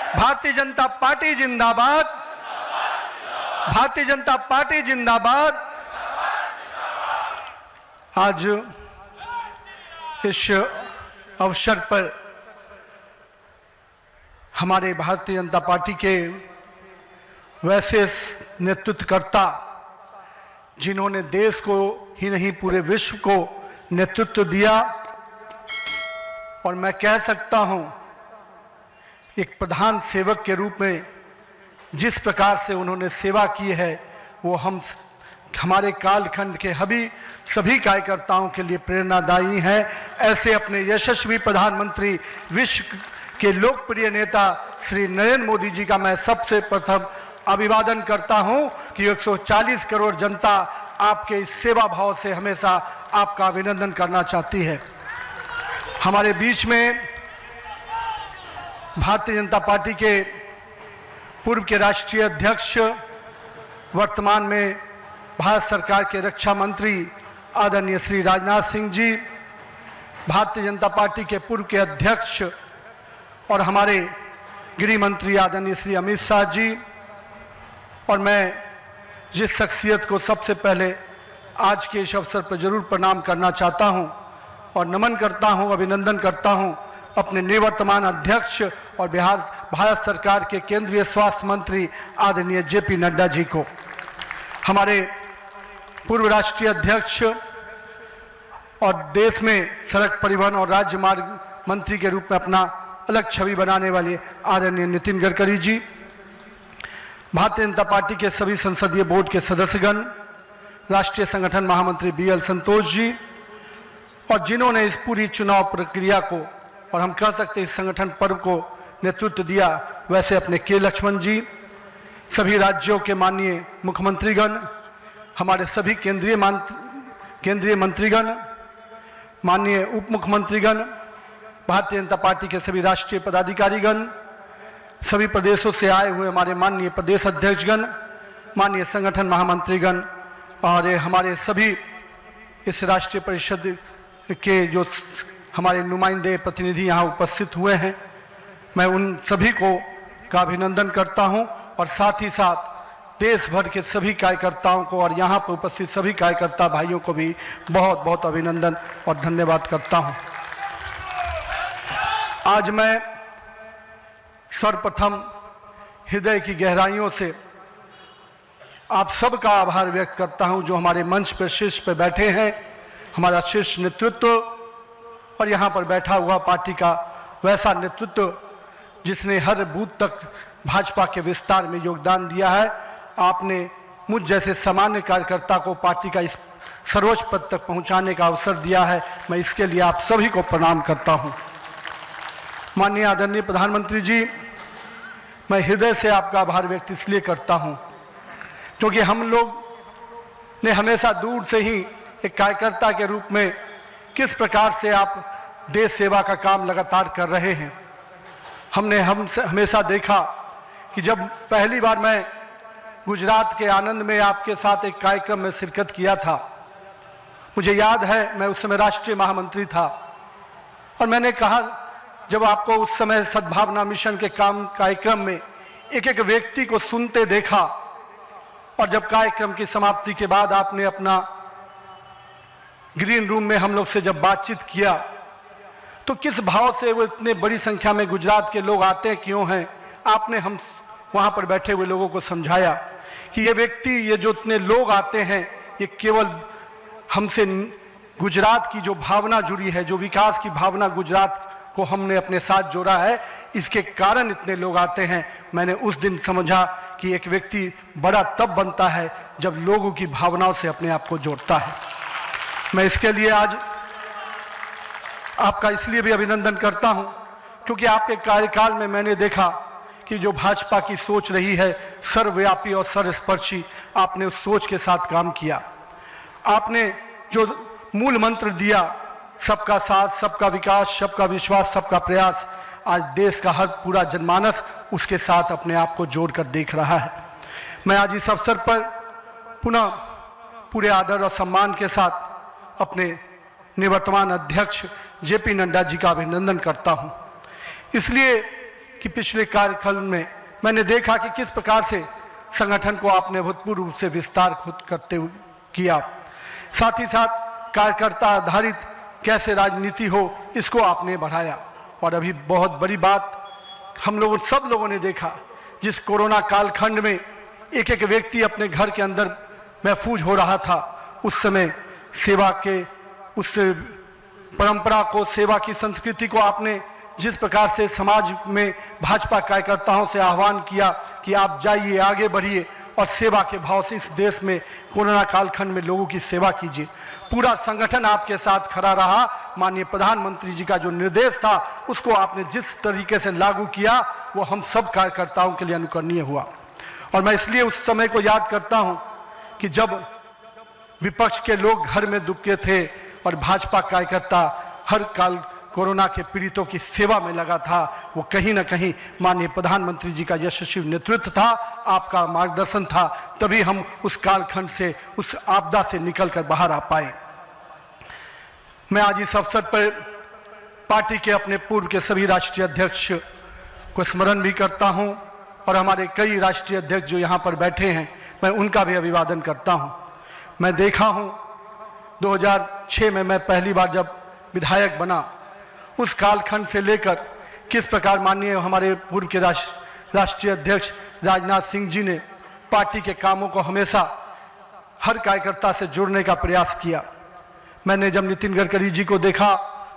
Bharatiya Janata party जिंदाबाद। Bharatiya Janata party जिंदाबाद। आज इस अवसर पर हमारे भारतीय जनता पार्टी के वैसे नेतृत्वकर्ता जिन्होंने देश को ही नहीं पूरे विश्व को नेतृत्व दिया, और मैं कह सकता हूं एक प्रधान सेवक के रूप में जिस प्रकार से उन्होंने सेवा की है वो हमारे कालखंड के सभी कार्यकर्ताओं के लिए प्रेरणादायी हैं। ऐसे अपने यशस्वी प्रधानमंत्री, विश्व के लोकप्रिय नेता श्री नरेंद्र मोदी जी का मैं सबसे प्रथम अभिवादन करता हूं कि 140 करोड़ जनता आपके इस सेवा भाव से हमेशा आपका अभिनंदन करना चाहती है। हमारे बीच में भारतीय जनता पार्टी के पूर्व के राष्ट्रीय अध्यक्ष, वर्तमान में भारत सरकार के रक्षा मंत्री आदरणीय श्री राजनाथ सिंह जी, भारतीय जनता पार्टी के पूर्व के अध्यक्ष और हमारे गृह मंत्री आदरणीय श्री अमित शाह जी, और मैं जिस शख्सियत को सबसे पहले आज के इस अवसर पर जरूर प्रणाम करना चाहता हूं और नमन करता हूं, अभिनंदन करता हूं, अपने निवर्तमान अध्यक्ष और भारत सरकार के केंद्रीय स्वास्थ्य मंत्री आदरणीय जेपी नड्डा जी को, हमारे पूर्व राष्ट्रीय अध्यक्ष और देश में सड़क परिवहन और राज्य मार्ग मंत्री के रूप में अपना अलग छवि बनाने वाले आदरणीय नितिन गडकरी जी, भारतीय जनता पार्टी के सभी संसदीय बोर्ड के सदस्यगण, राष्ट्रीय संगठन महामंत्री BL संतोष जी, और जिन्होंने इस पूरी चुनाव प्रक्रिया को और हम कह सकते इस संगठन पर्व को नेतृत्व दिया, वैसे अपने के लक्ष्मण जी, सभी राज्यों के माननीय मुख्यमंत्रीगण, हमारे सभी केंद्रीय मंत्रीगण, माननीय उप मुख्यमंत्रीगण, भारतीय जनता पार्टी के सभी राष्ट्रीय पदाधिकारीगण, सभी प्रदेशों से आए हुए हमारे माननीय प्रदेश अध्यक्षगण, माननीय संगठन महामंत्रीगण और हमारे सभी इस राष्ट्रीय परिषद के जो हमारे नुमाइंदे प्रतिनिधि यहाँ उपस्थित हुए हैं, मैं उन सभी का अभिनंदन करता हूँ और साथ ही साथ देश भर के सभी कार्यकर्ताओं को और यहाँ पर उपस्थित सभी कार्यकर्ता भाइयों को भी बहुत बहुत अभिनंदन और धन्यवाद करता हूँ। आज मैं सर्वप्रथम हृदय की गहराइयों से आप सबका आभार व्यक्त करता हूं जो हमारे मंच पर शीर्ष पर बैठे हैं, हमारा शीर्ष नेतृत्व और यहां पर बैठा हुआ पार्टी का वैसा नेतृत्व जिसने हर बूथ तक भाजपा के विस्तार में योगदान दिया है। आपने मुझ जैसे सामान्य कार्यकर्ता को पार्टी का इस सर्वोच्च पद तक पहुंचाने का अवसर दिया है, मैं इसके लिए आप सभी को प्रणाम करता हूं। माननीय आदरणीय प्रधानमंत्री जी, मैं हृदय से आपका आभार व्यक्त इसलिए करता हूं क्योंकि हम लोग ने हमेशा दूर से ही एक कार्यकर्ता के रूप में किस प्रकार से आप देश सेवा का काम लगातार कर रहे हैं। हमने हमेशा देखा कि जब पहली बार मैं गुजरात के आनंद में आपके साथ एक कार्यक्रम में शिरकत किया था, मुझे याद है मैं उस समय राष्ट्रीय महामंत्री था और मैंने कहा जब आपको उस समय सद्भावना मिशन के कार्यक्रम में एक एक व्यक्ति को सुनते देखा और जब कार्यक्रम की समाप्ति के बाद आपने अपना ग्रीन रूम में हम लोग से जब बातचीत किया तो किस भाव से वो इतने बड़ी संख्या में गुजरात के लोग आते क्यों हैं, आपने हम वहां पर बैठे हुए लोगों को समझाया कि ये व्यक्ति, ये जो इतने लोग आते हैं, ये केवल हमसे गुजरात की जो भावना जुड़ी है, जो विकास की भावना गुजरात को हमने अपने साथ जोड़ा है, इसके कारण इतने लोग आते हैं। मैंने उस दिन समझा कि एक व्यक्ति बड़ा तब बनता है जब लोगों की भावनाओं से अपने आप को जोड़ता है। मैं इसके लिए आज आपका इसलिए भी अभिनंदन करता हूं क्योंकि आपके कार्यकाल में मैंने देखा कि जो भाजपा की सोच रही है सर्वव्यापी और सर्वस्पर्शी, आपने उस सोच के साथ काम किया। आपने जो मूल मंत्र दिया, सबका साथ, सबका विकास, सबका विश्वास, सबका प्रयास, आज देश का हर पूरा जनमानस उसके साथ अपने आप को जोड़कर देख रहा है। मैं आज इस अवसर पर पुनः पूरे आदर और सम्मान के साथ अपने निवर्तमान अध्यक्ष जेपी नड्डा जी का अभिनंदन करता हूं, इसलिए कि पिछले कार्यकाल में मैंने देखा कि किस प्रकार से संगठन को आपने अभूतपूर्व रूप से विस्तार खुद करते हुए किया। साथ ही साथ कार्यकर्ता आधारित कैसे राजनीति हो इसको आपने बढ़ाया। और अभी बहुत बड़ी बात हम लोग सब लोगों ने देखा, जिस कोरोना कालखंड में एक एक व्यक्ति अपने घर के अंदर महफूज हो रहा था, उस समय सेवा के उस परंपरा को, सेवा की संस्कृति को आपने जिस प्रकार से समाज में भाजपा कार्यकर्ताओं से आह्वान किया कि आप जाइए, आगे बढ़िए और सेवा के भाव से इस देश में कोरोना कालखंड में लोगों की सेवा कीजिए। पूरा संगठन आपके साथ खड़ा रहा। माननीय प्रधानमंत्री जी का जो निर्देश था उसको आपने जिस तरीके से लागू किया वो हम सब कार्यकर्ताओं के लिए अनुकरणीय हुआ। और मैं इसलिए उस समय को याद करता हूं कि जब विपक्ष के लोग घर में दुबके थे और भाजपा कार्यकर्ता हर काल कोरोना के पीड़ितों की सेवा में लगा था, वो कहीं ना कहीं माननीय प्रधानमंत्री जी का यशस्वी नेतृत्व था, आपका मार्गदर्शन था, तभी हम उस कालखंड से, उस आपदा से निकलकर बाहर आ पाए। मैं आज इस अवसर पर पार्टी के अपने पूर्व के सभी राष्ट्रीय अध्यक्ष को स्मरण भी करता हूं और हमारे कई राष्ट्रीय अध्यक्ष जो यहाँ पर बैठे हैं, मैं उनका भी अभिवादन करता हूं। मैं देखा हूं 2006 में मैं पहली बार जब विधायक बना, उस कालखंड से लेकर किस प्रकार माननीय हमारे पूर्व के राष्ट्रीय अध्यक्ष राजनाथ सिंह जी ने पार्टी के कामों को हमेशा हर कार्यकर्ता से जोड़ने का प्रयास किया। मैंने जब नितिन गडकरी जी को देखा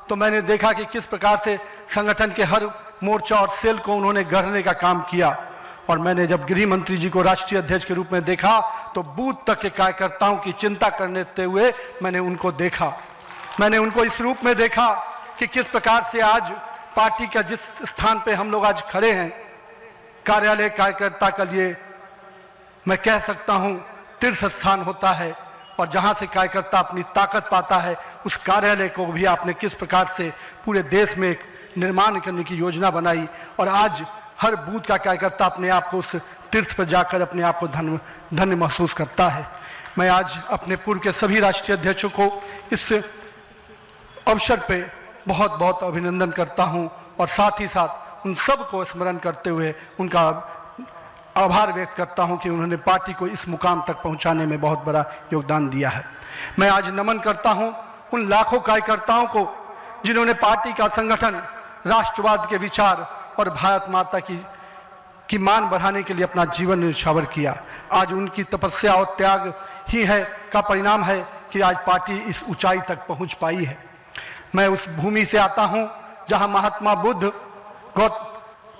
तो मैंने देखा कि किस प्रकार से संगठन के हर मोर्चा और सेल को उन्होंने गढ़ने का काम किया। और मैंने जब गृह मंत्री जी को राष्ट्रीय अध्यक्ष के रूप में देखा तो बूथ तक के कार्यकर्ताओं की चिंता करते हुए मैंने उनको देखा। मैंने उनको इस रूप में देखा कि किस प्रकार से आज पार्टी का जिस स्थान पे हम लोग आज खड़े हैं, कार्यालय कार्यकर्ता के लिए मैं कह सकता हूं तीर्थ स्थान होता है, और जहां से कार्यकर्ता अपनी ताकत पाता है, उस कार्यालय को भी आपने किस प्रकार से पूरे देश में एक निर्माण करने की योजना बनाई। और आज हर बूथ का कार्यकर्ता अपने आप को उस तीर्थ पर जाकर अपने आप को धन्य महसूस करता है। मैं आज अपने पूर्व के सभी राष्ट्रीय अध्यक्षों को इस अवसर पे बहुत बहुत अभिनंदन करता हूं और साथ ही साथ उन सब को स्मरण करते हुए उनका आभार व्यक्त करता हूं कि उन्होंने पार्टी को इस मुकाम तक पहुंचाने में बहुत बड़ा योगदान दिया है। मैं आज नमन करता हूं उन लाखों कार्यकर्ताओं को जिन्होंने पार्टी का संगठन, राष्ट्रवाद के विचार और भारत माता की मान बढ़ाने के लिए अपना जीवन न्यौछावर किया। आज उनकी तपस्या और त्याग ही है का परिणाम है कि आज पार्टी इस ऊंचाई तक पहुंच पाई है। मैं उस भूमि से आता हूं जहां महात्मा बुद्ध,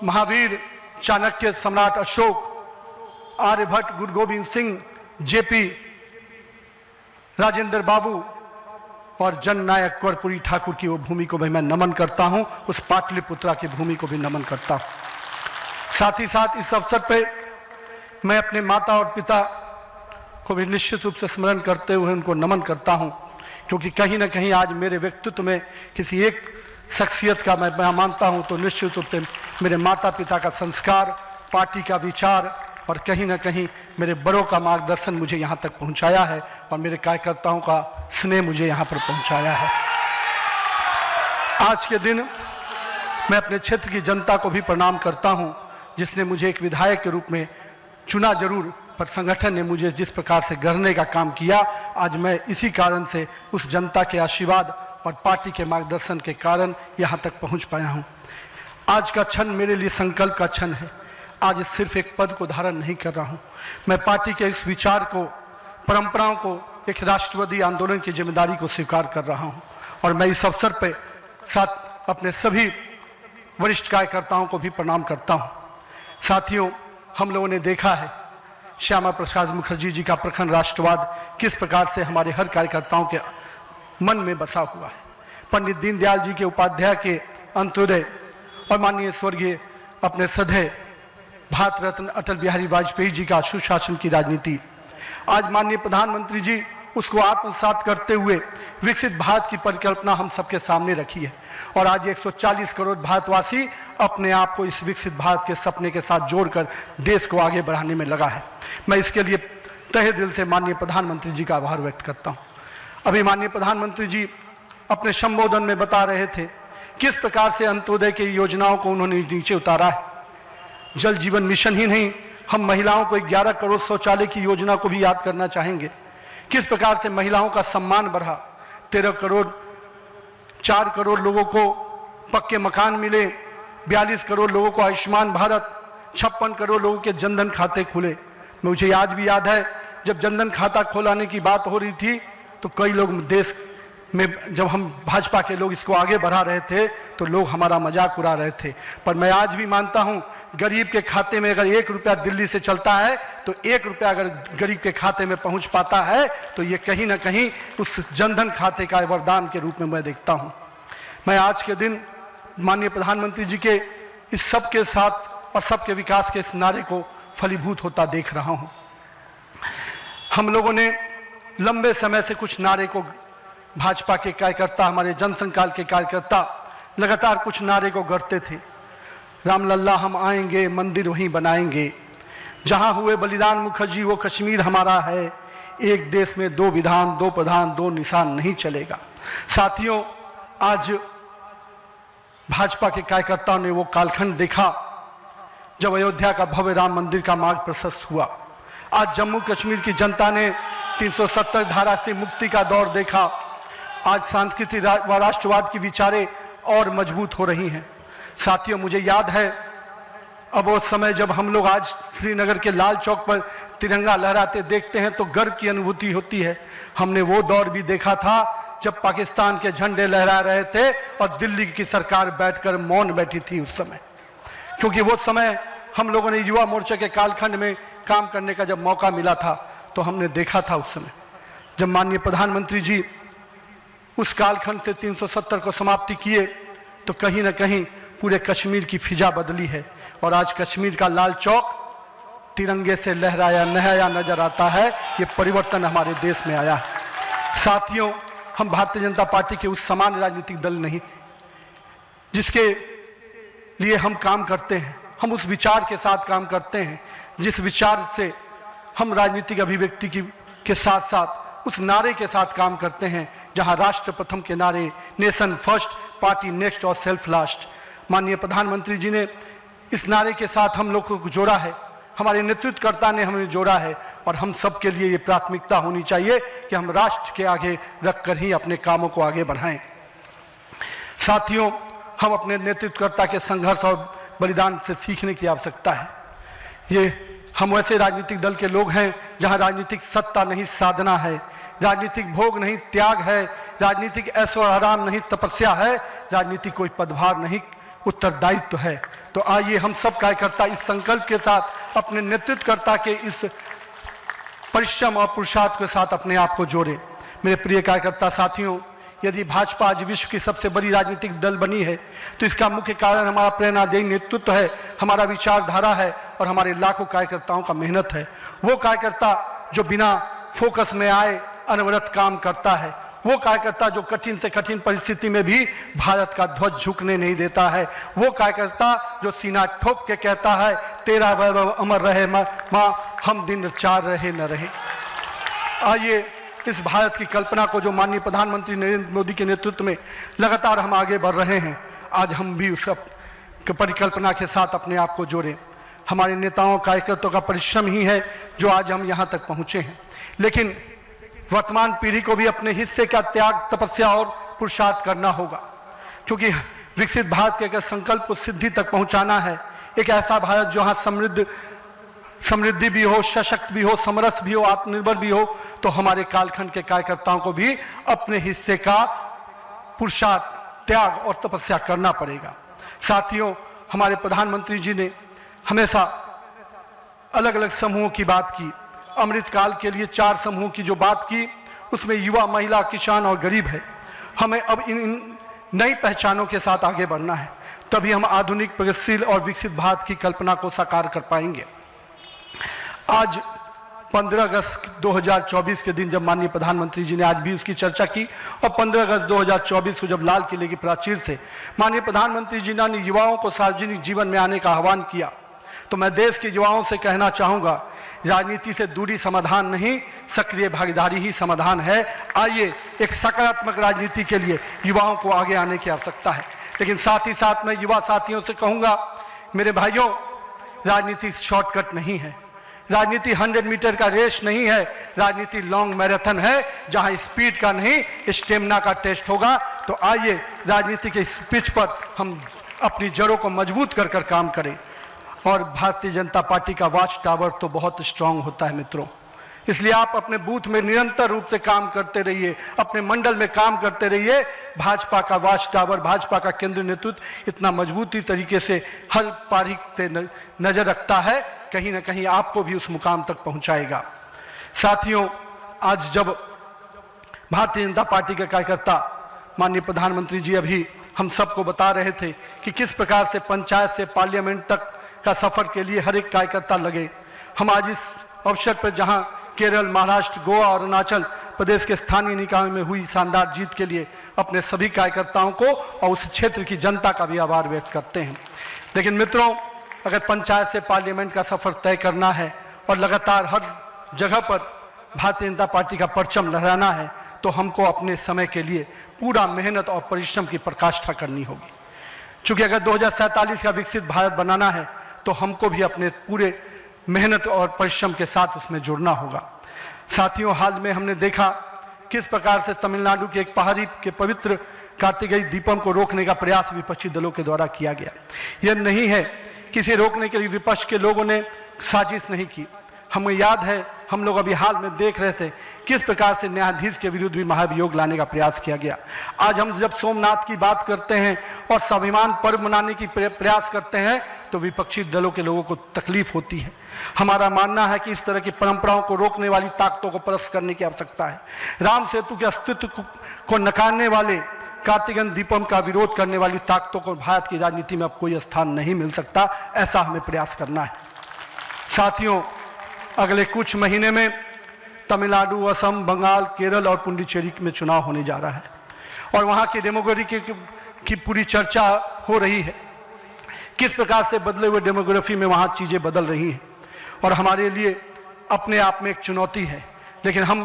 महावीर, चाणक्य, सम्राट अशोक, आर्यभट्ट, गुरु गोविंद सिंह, जेपी, राजेंद्र बाबू और जननायक कर्पूरी ठाकुर की वो भूमि को भी मैं नमन करता हूं। उस पाटलिपुत्रा की भूमि को भी नमन करता हूं। साथ ही साथ इस अवसर पर मैं अपने माता और पिता को भी निश्चित रूप से स्मरण करते हुए उनको नमन करता हूं, क्योंकि कहीं ना कहीं आज मेरे व्यक्तित्व में किसी एक शख्सियत का मैं मानता हूं तो निश्चित रूप से मेरे माता पिता का संस्कार, पार्टी का विचार और कहीं ना कहीं मेरे बड़ों का मार्गदर्शन मुझे यहाँ तक पहुँचाया है और मेरे कार्यकर्ताओं का स्नेह मुझे यहाँ पर पहुँचाया है। आज के दिन मैं अपने क्षेत्र की जनता को भी प्रणाम करता हूँ, जिसने मुझे एक विधायक के रूप में चुना जरूर, पर संगठन ने मुझे जिस प्रकार से गढ़ने का काम किया, आज मैं इसी कारण से उस जनता के आशीर्वाद और पार्टी के मार्गदर्शन के कारण यहाँ तक पहुँच पाया हूँ। आज का क्षण मेरे लिए संकल्प का क्षण है। आज सिर्फ एक पद को धारण नहीं कर रहा हूँ, मैं पार्टी के इस विचार को, परंपराओं को, एक राष्ट्रवादी आंदोलन की जिम्मेदारी को स्वीकार कर रहा हूँ। और मैं इस अवसर पर साथ अपने सभी वरिष्ठ कार्यकर्ताओं को भी प्रणाम करता हूँ। साथियों, हम लोगों ने देखा है श्यामा प्रसाद मुखर्जी जी का प्रखर राष्ट्रवाद किस प्रकार से हमारे हर कार्यकर्ताओं के मन में बसा हुआ है। पंडित दीनदयाल जी के उपाध्याय के अंत्योदय और माननीय स्वर्गीय अपने सधे भारत रत्न अटल बिहारी वाजपेयी जी का सुशासन की राजनीति, आज माननीय प्रधानमंत्री जी उसको आत्मसात करते हुए विकसित भारत की परिकल्पना हम सबके सामने रखी है। और आज 140 करोड़ भारतवासी अपने आप को इस विकसित भारत के सपने के साथ जोड़कर देश को आगे बढ़ाने में लगा है। मैं इसके लिए तहे दिल से माननीय प्रधानमंत्री जी का आभार व्यक्त करता हूँ। अभी माननीय प्रधानमंत्री जी अपने संबोधन में बता रहे थे किस प्रकार से अंत्योदय की योजनाओं को उन्होंने नीचे उतारा है। जल जीवन मिशन ही नहीं, हम महिलाओं को 11 करोड़ शौचालय की योजना को भी याद करना चाहेंगे। किस प्रकार से महिलाओं का सम्मान बढ़ा, 13 करोड़ 4 करोड़ लोगों को पक्के मकान मिले, 42 करोड़ लोगों को आयुष्मान भारत, 56 करोड़ लोगों के जनधन खाते खुले। मुझे आज भी याद है जब जनधन खाता खोलाने की बात हो रही थी तो कई लोग देश में, जब हम भाजपा के लोग इसको आगे बढ़ा रहे थे तो लोग हमारा मजाक उड़ा रहे थे। पर मैं आज भी मानता हूं, गरीब के खाते में अगर 1 रुपया दिल्ली से चलता है तो 1 रुपया अगर गरीब के खाते में पहुंच पाता है तो ये कहीं ना कहीं उस जनधन खाते का वरदान के रूप में मैं देखता हूं। मैं आज के दिन माननीय प्रधानमंत्री जी के इस सबके साथ और सबके विकास के इस नारे को फलीभूत होता देख रहा हूं। हम लोगों ने लंबे समय से कुछ नारे को, भाजपा के कार्यकर्ता, हमारे जनसंकाल के कार्यकर्ता लगातार कुछ नारे को गढ़ते थे। रामलल्ला हम आएंगे, मंदिर वहीं बनाएंगे, जहां हुए बलिदान मुखर्जी वो कश्मीर हमारा है, एक देश में 2 विधान 2 प्रधान 2 निशान नहीं चलेगा। साथियों, आज भाजपा के कार्यकर्ताओं ने वो कालखंड देखा जब अयोध्या का भव्य राम मंदिर का मार्ग प्रशस्त हुआ। आज जम्मू कश्मीर की जनता ने 370 धारा से मुक्ति का दौर देखा। आज सांस्कृतिक व राष्ट्रवाद की विचारें और मजबूत हो रही हैं। साथियों, मुझे याद है अब वो समय जब हम लोग आज श्रीनगर के लाल चौक पर तिरंगा लहराते देखते हैं तो गर्व की अनुभूति होती है। हमने वो दौर भी देखा था जब पाकिस्तान के झंडे लहरा रहे थे और दिल्ली की सरकार बैठकर मौन बैठी थी उस समय, क्योंकि वो समय हम लोगों ने युवा मोर्चा के कालखंड में काम करने का जब मौका मिला था तो हमने देखा था उस समय जब माननीय प्रधानमंत्री जी उस कालखंड से 370 को समाप्ति किए तो कहीं ना कहीं पूरे कश्मीर की फिजा बदली है और आज कश्मीर का लाल चौक तिरंगे से लहराया नहाया नजर आता है। ये परिवर्तन हमारे देश में आया है। साथियों, हम भारतीय जनता पार्टी के उस समान राजनीतिक दल नहीं जिसके लिए हम काम करते हैं, हम उस विचार के साथ काम करते हैं जिस विचार से हम राजनीतिक अभिव्यक्ति के साथ साथ उस नारे के साथ काम करते हैं जहां राष्ट्र प्रथम के नारे, नेशन फर्स्ट, पार्टी नेक्स्ट और सेल्फ लास्ट, माननीय प्रधानमंत्री जी ने इस नारे के साथ हम लोग को जोड़ा है, हमारे नेतृत्वकर्ता ने हमें जोड़ा है और हम सब के लिए ये प्राथमिकता होनी चाहिए कि हम राष्ट्र के आगे रखकर ही अपने कामों को आगे बढ़ाएं। साथियों, हम अपने नेतृत्वकर्ता के संघर्ष और बलिदान से सीखने की आवश्यकता है। ये हम वैसे राजनीतिक दल के लोग हैं जहां राजनीतिक सत्ता नहीं साधना है, राजनीतिक भोग नहीं त्याग है, राजनीतिक ऐशो आराम नहीं तपस्या है, राजनीतिक कोई पदभार नहीं उत्तरदायित्व है। तो आइए हम सब कार्यकर्ता इस संकल्प के साथ अपने नेतृत्वकर्ता के इस परिश्रम और पुरुषार्थ के साथ अपने आप को जोड़े। मेरे प्रिय कार्यकर्ता साथियों, यदि भाजपा आज विश्व की सबसे बड़ी राजनीतिक दल बनी है तो इसका मुख्य कारण हमारा प्रेरणादायी नेतृत्व है, हमारा विचारधारा है और हमारे लाखों कार्यकर्ताओं का मेहनत है। वो कार्यकर्ता जो बिना फोकस में आए अनवरत काम करता है, वो कार्यकर्ता जो कठिन से कठिन परिस्थिति में भी भारत का ध्वज झुकने नहीं देता है, वो कार्यकर्ता जो सीना ठोक के कहता है तेरा वैभव अमर रहे माँ, हम दिन 4 रहे न रहे। आइए इस भारत की कल्पना को जो माननीय प्रधानमंत्री नरेंद्र मोदी के नेतृत्व में लगातार हम आगे बढ़ रहे हैं, आज हम भी उस परिकल्पना के साथ अपने आप को जोड़ें। हमारे नेताओं कार्यकर्ताओं का परिश्रम ही है जो आज हम यहाँ तक पहुँचे हैं, लेकिन वर्तमान पीढ़ी को भी अपने हिस्से का त्याग, तपस्या और पुरुषार्थ करना होगा, क्योंकि विकसित भारत के अगर संकल्प को सिद्धि तक पहुँचाना है, एक ऐसा भारत जहाँ समृद्धि भी हो, सशक्त भी हो, समरस भी हो, आत्मनिर्भर भी हो, तो हमारे कालखंड के कार्यकर्ताओं को भी अपने हिस्से का पुरुषार्थ, त्याग और तपस्या करना पड़ेगा। साथियों, हमारे प्रधानमंत्री जी ने हमेशा अलग अलग समूहों की बात की। अमृतकाल के लिए 4 समूहों की जो बात की उसमें युवा, महिला, किसान और गरीब है। हमें अब इन नई पहचानों के साथ आगे बढ़ना है, तभी हम आधुनिक, प्रगतिशील और विकसित भारत की कल्पना को साकार कर पाएंगे। आज 15 अगस्त 2024 के दिन जब माननीय प्रधानमंत्री जी ने आज भी उसकी चर्चा की और 15 अगस्त 2024 को जब लाल किले की प्राचीर से माननीय प्रधानमंत्री जी ने युवाओं को सार्वजनिक जीवन में आने का आह्वान किया, तो मैं देश के युवाओं से कहना चाहूँगा, राजनीति से दूरी समाधान नहीं, सक्रिय भागीदारी ही समाधान है। आइए एक सकारात्मक राजनीति के लिए युवाओं को आगे आने की आवश्यकता है। लेकिन साथ ही साथ मैं युवा साथियों से कहूँगा, मेरे भाइयों, राजनीति शॉर्टकट नहीं है, राजनीति 100 मीटर का रेस नहीं है, राजनीति लॉन्ग मैराथन है जहां स्पीड का नहीं स्टेमिना का टेस्ट होगा। तो आइए राजनीति के इस पिच पर हम अपनी जड़ों को मजबूत कर कर काम करें। और भारतीय जनता पार्टी का वॉच टावर तो बहुत स्ट्रांग होता है मित्रों, इसलिए आप अपने बूथ में निरंतर रूप से काम करते रहिए, अपने मंडल में काम करते रहिए। भाजपा का वॉच टावर, भाजपा का केंद्रीय नेतृत्व इतना मजबूती तरीके से हर पारी से नजर रखता है, कहीं ना कहीं आपको भी उस मुकाम तक पहुंचाएगा। साथियों, आज जब भारतीय जनता पार्टी के कार्यकर्ता माननीय प्रधानमंत्री जी अभी हम सबको बता रहे थे कि किस प्रकार से पंचायत से पार्लियामेंट तक का सफर के लिए हर एक कार्यकर्ता लगे, हम आज इस अवसर पर जहां केरल, महाराष्ट्र, गोवा और अरुणाचल प्रदेश के स्थानीय निकाय में हुई शानदार जीत के लिए अपने सभी कार्यकर्ताओं को और उस क्षेत्र की जनता का भी आभार व्यक्त करते हैं। लेकिन मित्रों, अगर पंचायत से पार्लियामेंट का सफर तय करना है और लगातार हर जगह पर भारतीय जनता पार्टी का परचम लहराना है तो हमको अपने समय के लिए पूरा मेहनत और परिश्रम की पराकाष्ठा करनी होगी। चूंकि अगर 2047 का विकसित भारत बनाना है तो हमको भी अपने पूरे मेहनत और परिश्रम के साथ उसमें जुड़ना होगा। साथियों, हाल में हमने देखा किस प्रकार से तमिलनाडु के एक पहाड़ी के पवित्र कार्तिकेय दीपम को रोकने का प्रयास विपक्षी दलों के द्वारा किया गया। यह नहीं है किसी रोकने के लिए विपक्ष के लोगों ने साजिश नहीं की। हमें याद है, हम लोग अभी हाल में देख रहे थे किस प्रकार से न्यायाधीश के विरुद्ध भी महाभियोग लाने का प्रयास किया गया। आज हम जब सोमनाथ की बात करते हैं और स्वाभिमान पर्व मनाने की प्रयास करते हैं तो विपक्षी दलों के लोगों को तकलीफ होती है। हमारा मानना है कि इस तरह की परंपराओं को रोकने वाली ताकतों को परास्त करने की आवश्यकता है। राम सेतु के अस्तित्व को नकारने वाले कार्तिकेय दीपम का विरोध करने वाली ताकतों को भारत की राजनीति में अब कोई स्थान नहीं मिल सकता, ऐसा हमें प्रयास करना है। साथियों, अगले कुछ महीने में तमिलनाडु, असम, बंगाल, केरल और पुडुचेरी में चुनाव होने जा रहा है और वहां की डेमोग्राफी की पूरी चर्चा हो रही है। किस प्रकार से बदले हुए डेमोग्राफी में वहां चीजें बदल रही हैं और हमारे लिए अपने आप में एक चुनौती है। लेकिन हम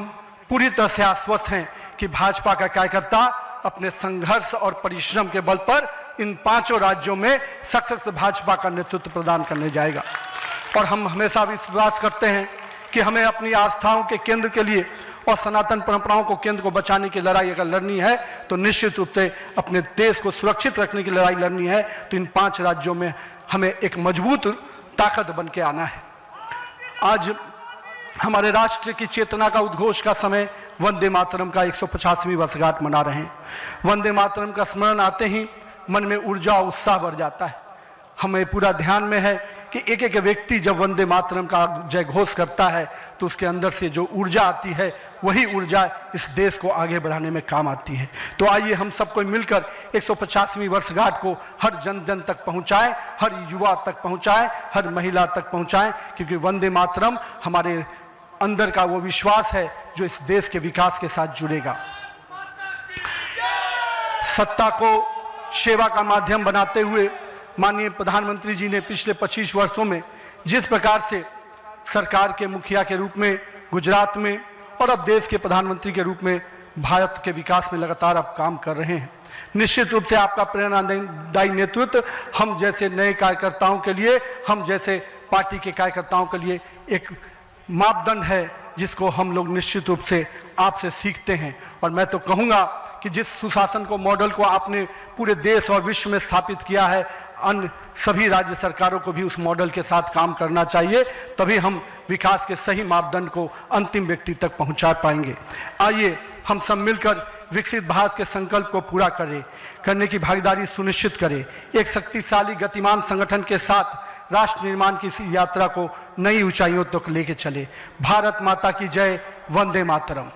पूरी तरह से आश्वस्त हैं कि भाजपा का कार्यकर्ता अपने संघर्ष और परिश्रम के बल पर इन 5 राज्यों में सशक्त भाजपा का नेतृत्व प्रदान करने जाएगा। और हम हमेशा विश्वास करते हैं कि हमें अपनी आस्थाओं के केंद्र के लिए और सनातन परंपराओं को केंद्र को बचाने की लड़ाई अगर लड़नी है तो निश्चित रूप से अपने देश को सुरक्षित रखने की लड़ाई लड़नी है तो इन 5 राज्यों में हमें एक मजबूत ताकत बन के आना है। आज हमारे राष्ट्र की चेतना का उद्घोष का समय वंदे मातरम का 150वीं वर्षगांठ मना रहे हैं। वंदे मातरम का स्मरण आते ही मन में ऊर्जा और उत्साह बढ़ जाता है। हमें पूरा ध्यान में है कि एक एक व्यक्ति जब वंदे मातरम का जय घोष करता है तो उसके अंदर से जो ऊर्जा आती है वही ऊर्जा इस देश को आगे बढ़ाने में काम आती है। तो आइए हम सबको मिलकर 150वीं वर्षगांठ को हर जन जन तक पहुंचाएं, हर युवा तक पहुंचाएं, हर महिला तक पहुंचाएं, क्योंकि वंदे मातरम हमारे अंदर का वो विश्वास है जो इस देश के विकास के साथ जुड़ेगा। सत्ता को सेवा का माध्यम बनाते हुए माननीय प्रधानमंत्री जी ने पिछले 25 वर्षों में जिस प्रकार से सरकार के मुखिया के रूप में गुजरात में और अब देश के प्रधानमंत्री के रूप में भारत के विकास में लगातार अब काम कर रहे हैं, निश्चित रूप से आपका प्रेरणादायी नेतृत्व हम जैसे नए कार्यकर्ताओं के लिए, हम जैसे पार्टी के कार्यकर्ताओं के लिए एक मापदंड है जिसको हम लोग निश्चित रूप से आपसे सीखते हैं। और मैं तो कहूँगा कि जिस सुशासन को मॉडल को आपने पूरे देश और विश्व में स्थापित किया है, अन्य सभी राज्य सरकारों को भी उस मॉडल के साथ काम करना चाहिए, तभी हम विकास के सही मापदंड को अंतिम व्यक्ति तक पहुंचा पाएंगे। आइए हम सब मिलकर विकसित भारत के संकल्प को पूरा करने की भागीदारी सुनिश्चित करें। एक शक्तिशाली गतिमान संगठन के साथ राष्ट्र निर्माण की इस यात्रा को नई ऊंचाइयों तक लेके चले। भारत माता की जय। वंदे मातरम।